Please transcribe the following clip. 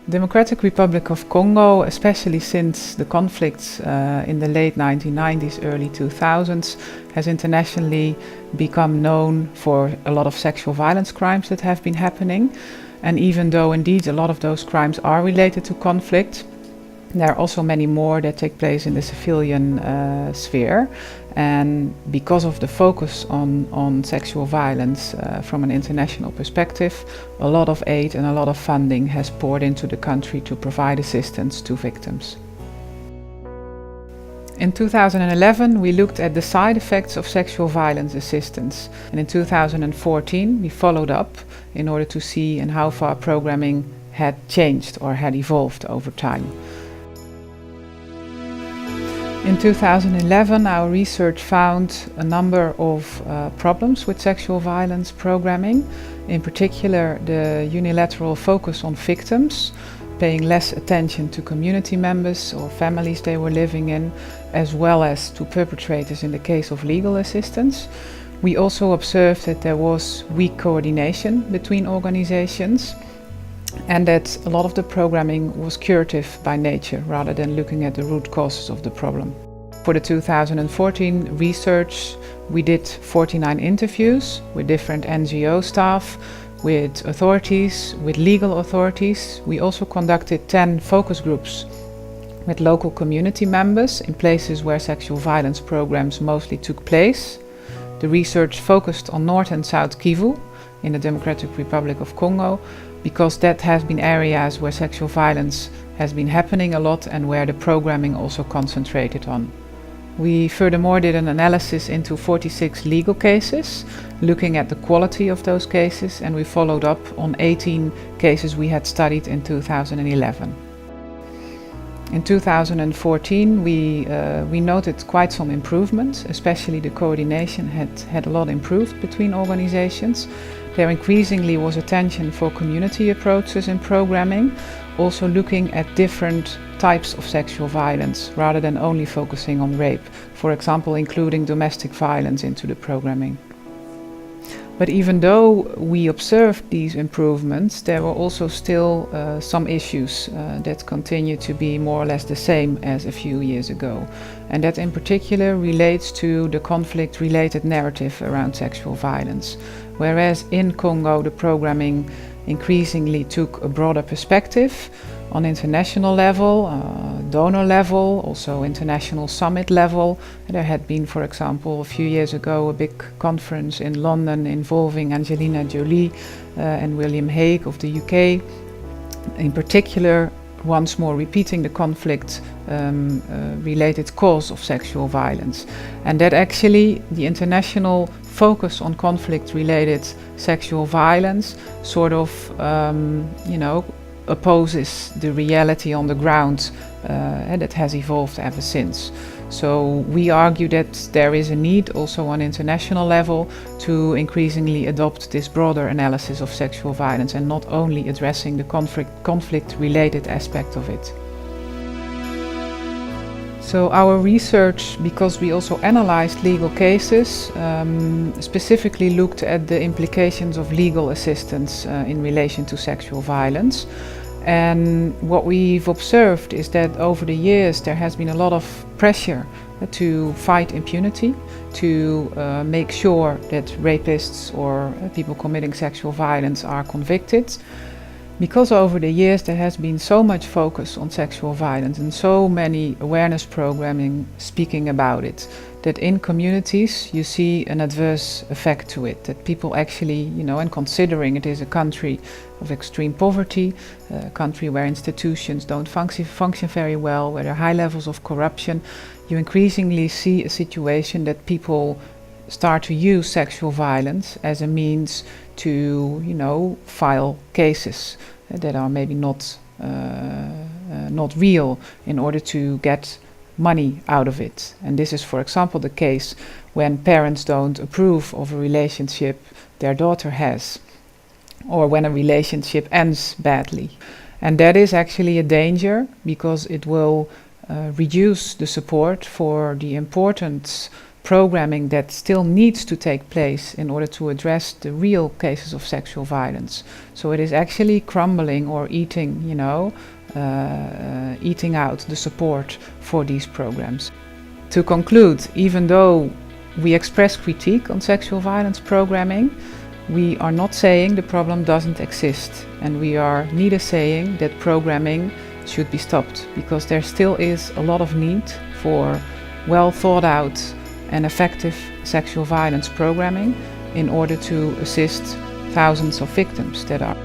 Democratic Republic of Congo, especially since the conflicts in the late 1990s, early 2000s, has internationally become known for a lot of sexual violence crimes that have been happening. And even though indeed a lot of those crimes are related to conflict, there are also many more that take place in the civilian sphere. And because of the focus on sexual violence from an international perspective, a lot of aid and a lot of funding has poured into the country to provide assistance to victims. In 2011, we looked at the side effects of sexual violence assistance. And in 2014, we followed up in order to see and how far programming had changed or had evolved over time. In 2011, our research found a number of problems with sexual violence programming. In particular, the unilateral focus on victims, paying less attention to community members or families they were living in, as well as to perpetrators in the case of legal assistance. We also observed that there was weak coordination between organizations, and that a lot of the programming was curative by nature rather than looking at the root causes of the problem. For the 2014 research, we did 49 interviews with different NGO staff, with authorities, with legal authorities. We also conducted 10 focus groups with local community members in places where sexual violence programs mostly took place. The research focused on North and South Kivu in the Democratic Republic of Congo, because that has been areas where sexual violence has been happening a lot and where the programming also concentrated on. We furthermore did an analysis into 46 legal cases, looking at the quality of those cases, and we followed up on 18 cases we had studied in 2011. In 2014, we noted quite some improvements, especially the coordination had a lot improved between organizations. There increasingly was attention for community approaches in programming, also looking at different types of sexual violence rather than only focusing on rape, for example, including domestic violence into the programming. But even though we observed these improvements, there were also still some issues that continue to be more or less the same as a few years ago. And that in particular relates to the conflict-related narrative around sexual violence. Whereas in Congo the programming increasingly took a broader perspective on international level, donor level, also international summit level. There had been, for example, a few years ago a big conference in London involving Angelina Jolie and William Hague of the UK, in particular once more repeating the conflict related cause of sexual violence. And that actually the international focus on conflict-related sexual violence sort of, opposes the reality on the ground that has evolved ever since. So we argue that there is a need also on international level to increasingly adopt this broader analysis of sexual violence and not only addressing the conflict-related aspect of it. So our research, because we also analyzed legal cases, specifically looked at the implications of legal assistance in relation to sexual violence. And what we've observed is that over the years there has been a lot of pressure to fight impunity, to make sure that rapists or people committing sexual violence are convicted. Because over the years there has been so much focus on sexual violence and so many awareness programming speaking about it, that in communities you see an adverse effect to it, that people actually, and considering it is a country of extreme poverty, a country where institutions don't function very well, where there are high levels of corruption, you increasingly see a situation that people start to use sexual violence as a means to, file cases that are maybe not real in order to get money out of it. And this is, for example, the case when parents don't approve of a relationship their daughter has, or when a relationship ends badly. And that is actually a danger, because it will reduce the support for the important programming that still needs to take place in order to address the real cases of sexual violence. So it is actually crumbling or eating, eating out the support for these programs. To conclude, even though we express critique on sexual violence programming, we are not saying the problem doesn't exist, and we are neither saying that programming should be stopped, because there still is a lot of need for well thought out and effective sexual violence programming in order to assist thousands of victims that are